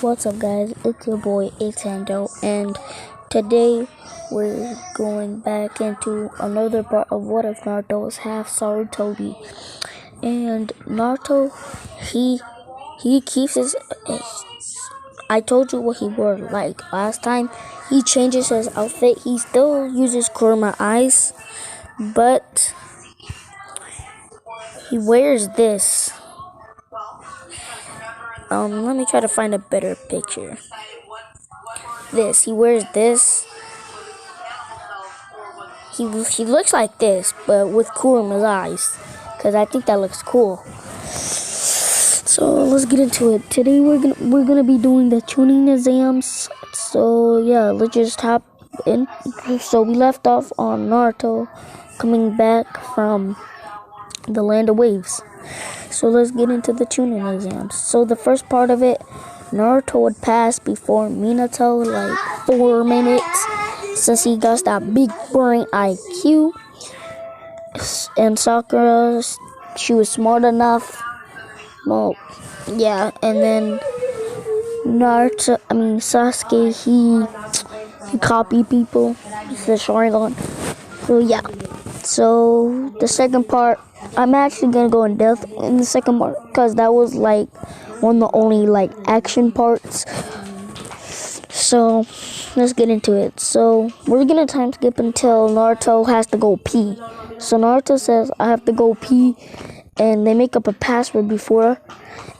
What's up, guys? It's your boy Atando, and today we're going back into another part of What If Naruto was half sarutobi. And Naruto, he keeps his. I told you what he wore like last time. He changes his outfit. He still uses Kurama eyes, but he wears this. Let me try to find a better picture. He wears this. He looks like this, but with Kurama's eyes, because I think that looks cool. So let's get into it. Today we're gonna be doing the tuning exams. So yeah, let's just hop in. So we left off on Naruto coming back from the land of waves. So let's get into the tuning exams. So the first part of it, Naruto would pass before Minato like 4 minutes, since he got that big brain IQ. And Sakura, she was smart enough. Well, yeah, and then Sasuke, he copied people, the Sharingan. So yeah. So the second part, I'm actually gonna go in depth in the second part, because that was like one of the only like action parts. So let's get into it. So we're gonna time skip until Naruto has to go pee. So Naruto says, I have to go pee, and they make up a password before,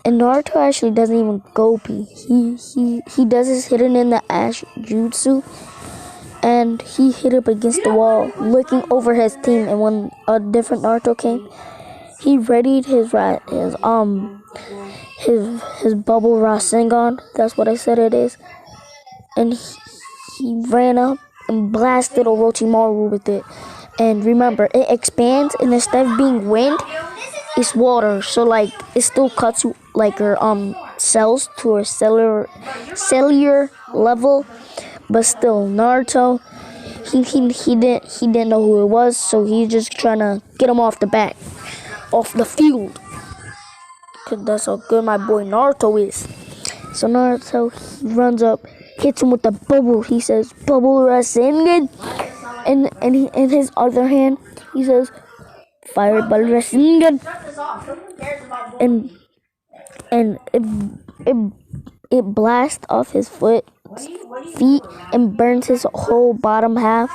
and Naruto actually doesn't even go pee. He does his hidden in the ash jutsu, and he hit up against the wall, looking over his team. And when a different Naruto came, he readied his bubble Rasengan. That's what I said it is. And he ran up and blasted Orochimaru with it. And remember, it expands, and instead of being wind, it's water. So like it still cuts like her cells to a cellular level. But still, Naruto, he didn't know who it was, so he's just trying to get him off the field. Cause that's how good my boy Naruto is. So Naruto, he runs up, hits him with the bubble. He says, "Bubble Rasengan," and in his other hand, he says, "Fireball Rasengan," and it blasts off his feet and burns his whole bottom half.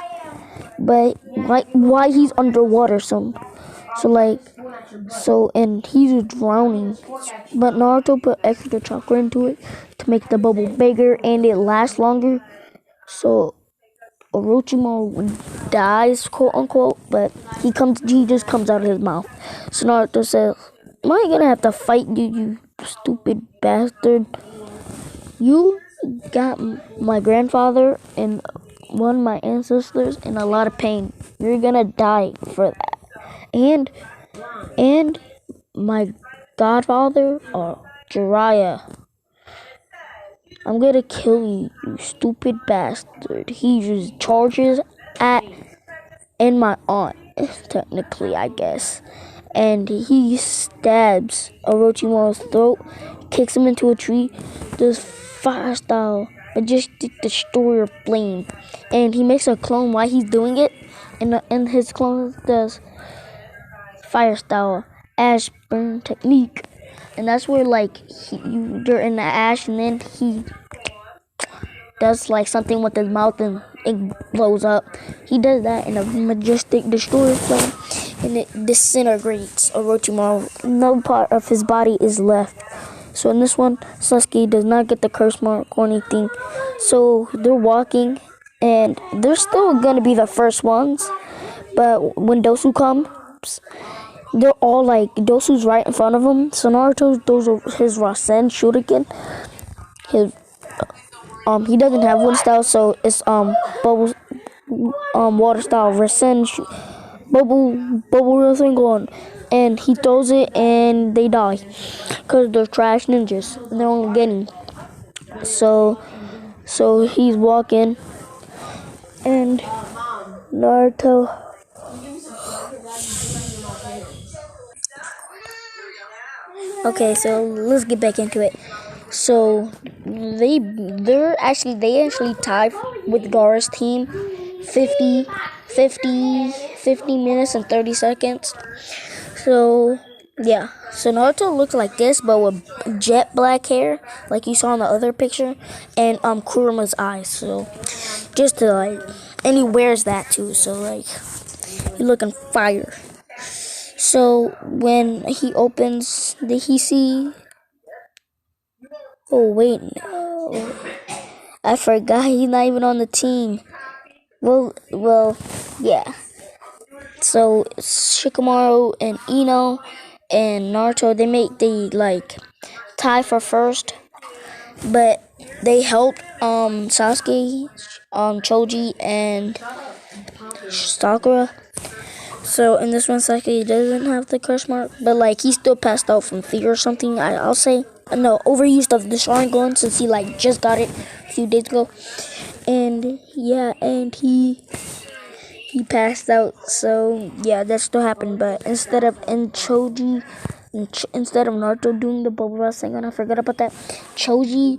But why he's underwater, and he's drowning. But Naruto put extra chakra into it to make the bubble bigger and it lasts longer. So Orochimaru dies, quote unquote, but he just comes out of his mouth. So Naruto says, "Am I gonna have to fight you, you stupid bastard? You got my grandfather and one of my ancestors in a lot of pain. You're gonna die for that. And my godfather, Jiraiya. I'm gonna kill you, you stupid bastard." He just charges in my aunt, technically, I guess. And he stabs Orochimaru's throat, kicks him into a tree, does fire style, majestic destroyer flame. And he makes a clone while he's doing it, and his clone does fire style, ash burn technique. And that's where like you're in the ash, and then he does like something with his mouth and it blows up. He does that in a majestic destroyer flame, and it disintegrates Orochimaru. No part of his body is left. So in this one, Sasuke does not get the curse mark or anything. So they're walking, and they're still gonna be the first ones. But when Dosu comes, they're all like, Dosu's right in front of him. So Naruto does his Rasen Shuriken. He doesn't have wind style, so it's bubble water style Rasen bubble Rasengan, and he throws it and they die because they're trash ninjas and they're only getting. So he's walking, and Naruto. Okay, so let's get back into it. So they actually tied with Gara's team 50, 50 minutes and 30 seconds. So yeah, so Naruto looks like this, but with jet black hair, like you saw in the other picture, and Kuruma's eyes. So just to like, and he wears that too. So like, he looking fire. So when he opens, did he see? Oh wait, no. I forgot he's not even on the team. Well, yeah. So Shikamaru and Ino and Naruto, they like tie for first, but they helped Sasuke, Choji and Sakura. So in this one, Sasuke doesn't have the curse mark, but like he still passed out from fear or something. I'll say no overuse of the Sharingan since he like just got it a few days ago, and yeah, and he passed out. So yeah, that still happened. But instead of instead of Naruto doing the bubble wrap thing, and I forgot about that, Choji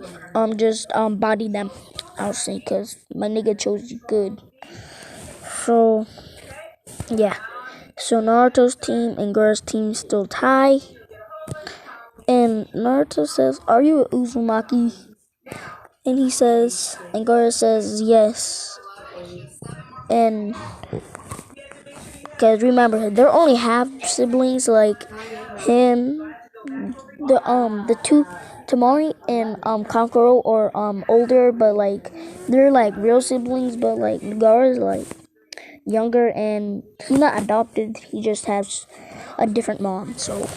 just bodied them. I'll say because my nigga Choji good. So yeah. So Naruto's team and Gaara's team still tie. And Naruto says, "Are you a Uzumaki?" And he says, and Gaara says, "Yes." And because remember, they're only half siblings, like him, the two Tamari and Kankuro are older, but like they're like real siblings, but like Gaara's like younger, and he's not adopted. He just has a different mom. So,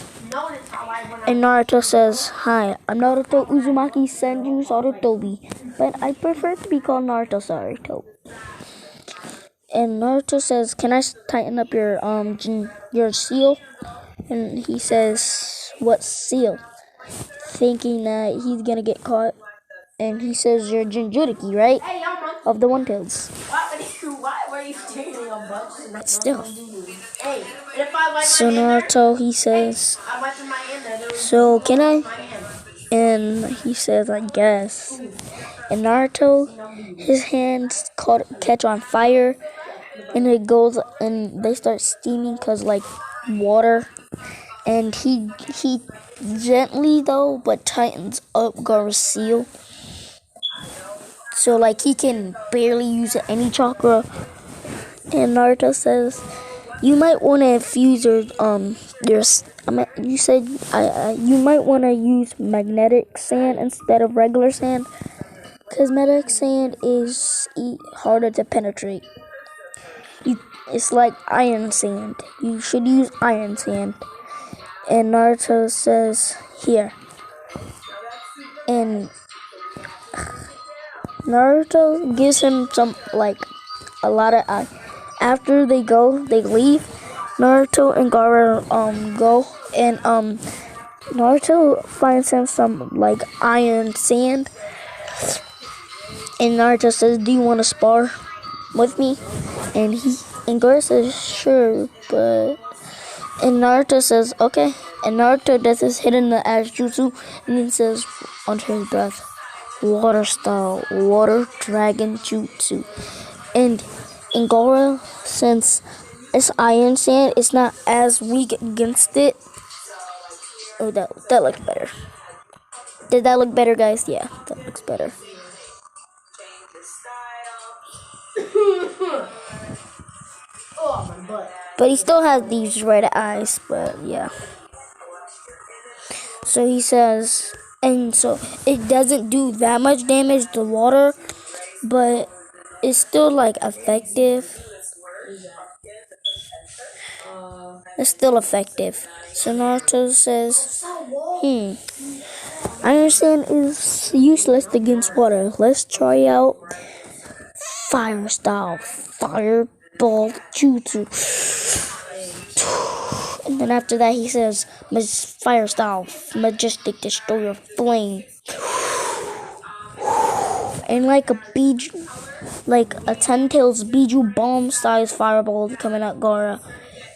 and Naruto says, "Hi, I'm Naruto Uzumaki Senju Sarutobi, but I prefer to be called Naruto Saruto." And Naruto says, "Can I tighten up your seal?" And he says, "What seal?" Thinking that he's gonna get caught. And he says, "You're Jinchuriki, right? Of the One Tails." But still. So Naruto, he says, "So can I?" And he says, "I guess." And Naruto, his hands catch on fire, and it goes, and they start steaming cause like water. And he gently though, but tightens up Gaara's seal. So like he can barely use any chakra. And Naruto says, "You might want to infuse you said you might want to use magnetic sand instead of regular sand, because magnetic sand is harder to penetrate. It's like iron sand. You should use iron sand." And Naruto says, "Here." And Naruto gives him some like a lot of after they leave. Naruto and Gaara go, and Naruto finds him some like iron sand, and Naruto says, "Do you want to spar with me?" And Gaara says, "Sure," and Naruto says, "Okay." And Naruto does his hidden the ash jutsu, and then says under his breath, "Water style, water dragon jutsu." And in Gaara, since it's iron sand, it's not as weak against it. Oh, that looks better. Did that look better, guys? Yeah, that looks better. But he still has these red eyes, but yeah. So he says, and so it doesn't do that much damage to water, but it's still like effective. It's still effective. So Naruto says, iron sand is useless against water. Let's try out fire style, fireball jutsu." And then after that he says, "Fire style, majestic destroyer flame." And like a 10 tails Biju bomb size fireball coming at Gaara.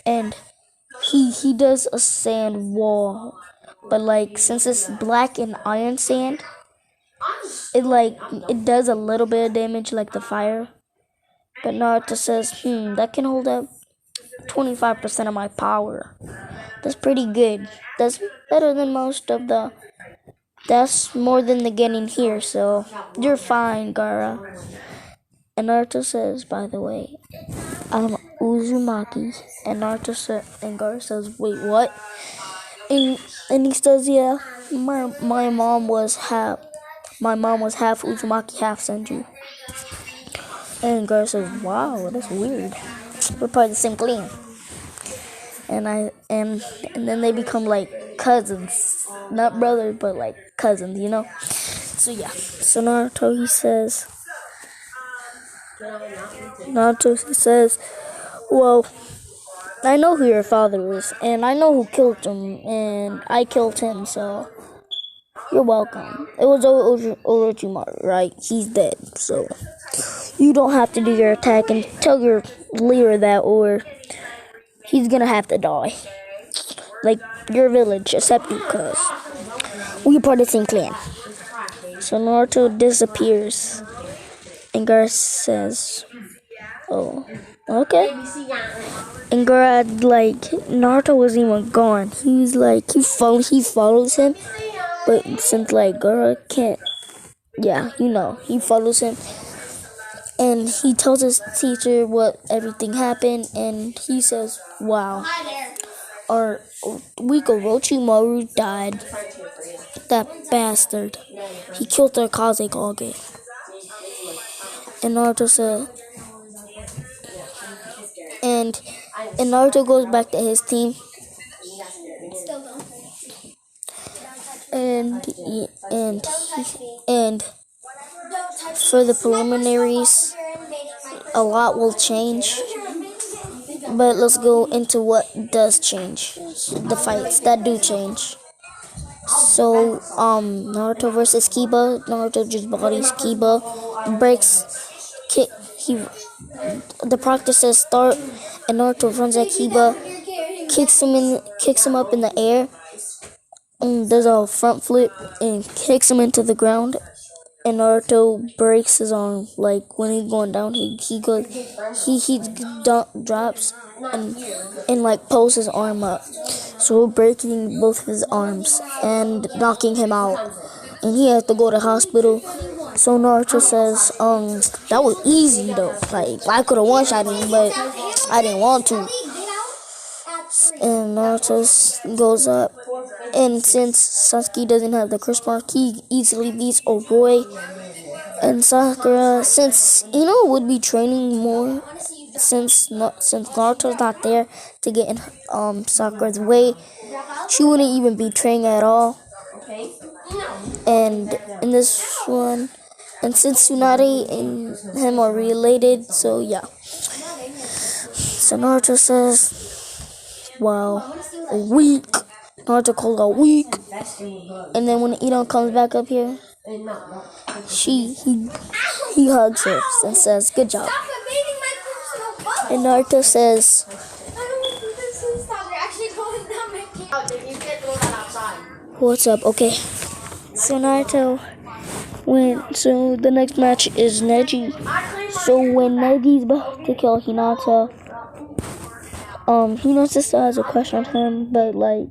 And he does a sand wall but like since it's black and iron sand, it does a little bit of damage like the fire. But Naruto says, that can hold up 25% of my power. That's pretty good. That's better than most of the. That's more than the getting here, so you're fine, Gara. And Naruto says, by the way, I'm Uzumaki. And Naruto said, and Gara says, wait, what? And he says, yeah, my mom was half Uzumaki, half Senju. And Gara says, wow, that's weird. We're part of the same clan. And then they become like cousins, not brothers, but like cousins, you know. So yeah. So Naruto says, well, I know who your father is, and I know who killed him, and I killed him, so you're welcome. It was Orochimaru, right? He's dead, so you don't have to do your attack and tell your leader that, or he's gonna have to die. Like your village, except you, cause we're part of the same clan. So Naruto disappears, and Gara says, "Oh, okay." And Gara, like, Naruto wasn't even gone. He's like, he follows him, but since like Gara can't, yeah, he follows him, and he tells his teacher what everything happened, and he says, "Wow, our weak Orochimaru died. That bastard. He killed our Kazekage." And Naruto said, and Naruto goes back to his team, and for the preliminaries, a lot will change. But let's go into what does change. The fights that do change. So, Naruto versus Kiba. Naruto just bodies Kiba, breaks, the practices start, and Naruto runs at Kiba, kicks him up in the air, and does a front flip and kicks him into the ground. And Naruto breaks his arm. Like when he's going down, he drops and like pulls his arm up, so breaking both his arms and knocking him out, and he has to go to hospital. So Naruto says, that was easy though. Like I could have one-shot him, but I didn't want to. And Naruto goes up, and since Sasuke doesn't have the curse mark, he easily beats Oboi. And Sakura, since would be training more, since Naruto's not there to get in Sakura's way, she wouldn't even be training at all. And in this one, and since Tsunade and him are related, so yeah. So Naruto says, wow, a week. Naruto called a week. And then when Ino comes back up here, he hugs her and says, good job. And Naruto says, what's up? Okay. So Naruto so the next match is Neji. So when Neji's about to kill Hinata, Hinata still has a crush on him, but like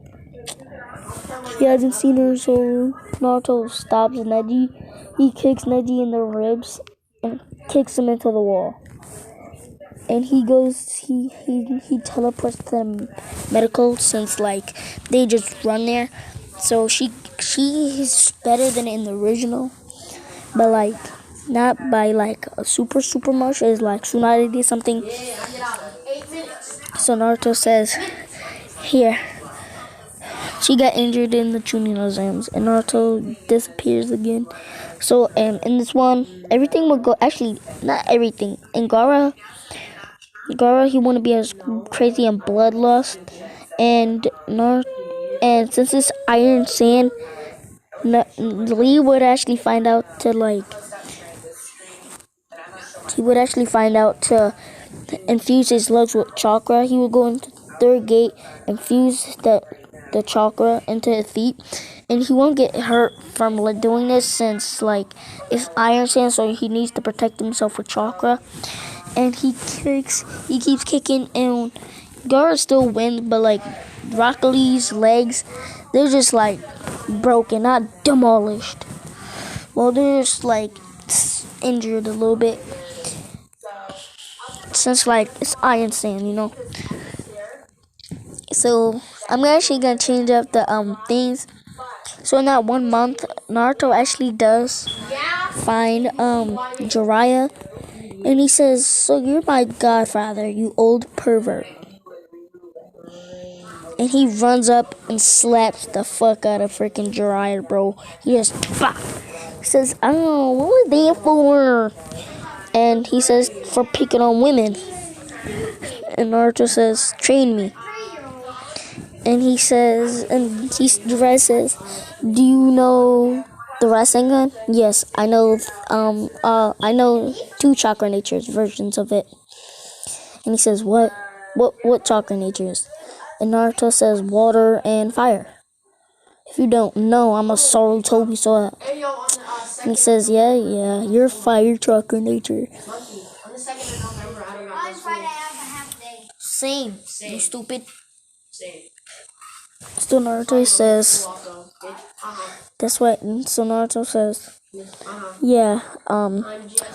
he hasn't seen her, so Naruto stops Neji. He kicks Neji in the ribs and kicks him into the wall. And he teleports to the medical, since like they just run there. So she is better than in the original, but like not by like a super much. It's like Tsunade did something. So Naruto says, here. She got injured in the Chunin exams, and Naruto disappears again. So, in this one, everything would go. Actually, not everything. In Gara, he wouldn't be as crazy and bloodlust, and since it's Iron Sand, Lee would actually find out to like. He would actually find out to infuse his legs with chakra. He would go into third gate, infuse the chakra into his feet, and he won't get hurt from doing this since it's Iron Sand, so he needs to protect himself with chakra. And he keeps kicking, and Gar still wins, but Rock Lee's legs, they're just broken, not demolished. Well, they're just injured a little bit since it's Iron Sand, So I'm actually gonna change up the things. So in that 1 month, Naruto actually does find Jiraiya, and he says, "So you're my godfather, you old pervert." And he runs up and slaps the fuck out of freaking Jiraiya, bro. He just He says, "Oh, what was that for?" And he says, "For picking on women." And Naruto says, "Train me." And Jiraiya says, "Do you know the Rasengan?" "Yes, I know. I know 2 chakra natures versions of it." And he says, "What chakra natures?" And Naruto says, "Water and fire." "If you don't know, I'm a sarutobi." And he says, "Yeah, you're fire chakra nature." Same, you stupid. So Naruto says, that's what. So Naruto says, "Yeah,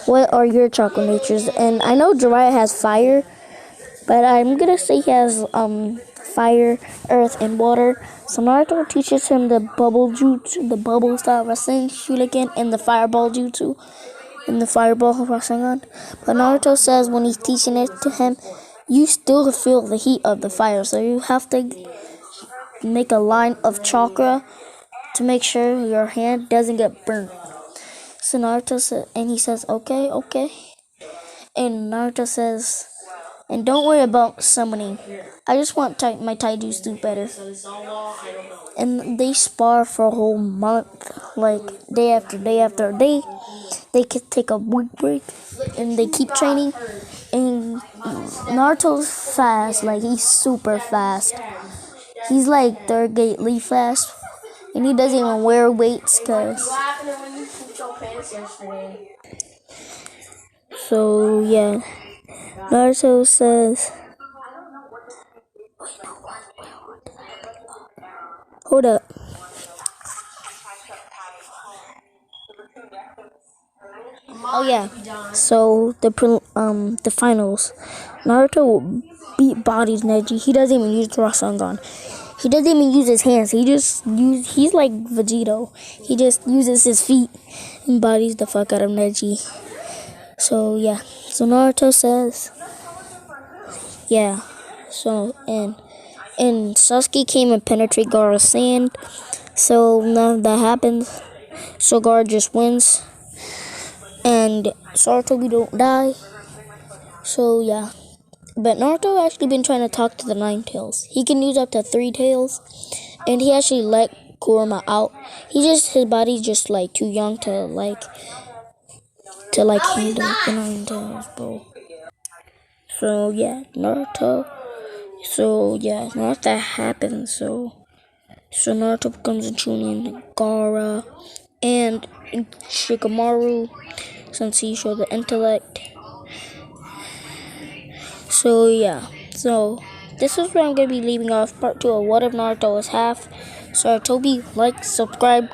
what are your chakra natures?" And I know Jiraiya has fire, but I'm gonna say he has fire, earth, and water. So Naruto teaches him the bubble jutsu, the bubble style wrestling shuriken, and the fireball jutsu, and the fireball Rasengan. But Naruto says when he's teaching it to him, you still feel the heat of the fire, so you have to make a line of chakra to make sure your hand doesn't get burnt. So Naruto says, and he says, "Okay." And Naruto says, "And don't worry about summoning. I just want my taijus to do better." And they spar for a whole month, day after day after day. They could take a week break, and they keep training. And Naruto's fast, he's super fast. He's third gate Lee fast, and he doesn't even wear weights, So yeah, Naruto says, hold up. Oh yeah. So the finals, Naruto beat bodies Neji. He doesn't even use Rasengan. He doesn't even use his hands. He's like Vegito. He just uses his feet and bodies the fuck out of Neji. So yeah. So Naruto says, yeah. So and Sasuke came and penetrate Gaara's sand. So none of that happens. So Gaara just wins. And Sarutobi don't die. So yeah. But Naruto actually been trying to talk to the 9 tails. He can use up to 3 tails. And he actually let Kurama out. His body's just too young to handle the 9 tails, bro. So yeah, Naruto. So yeah, none of that happens. So Naruto becomes a Chunin, Gaara, and Shikamaru, since he showed the intellect. So yeah, so this is where I'm gonna be leaving off part 2 of What If Naruto Was Half. Sarutobi, subscribe,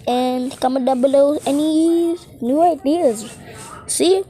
and comment down below any new ideas. See you.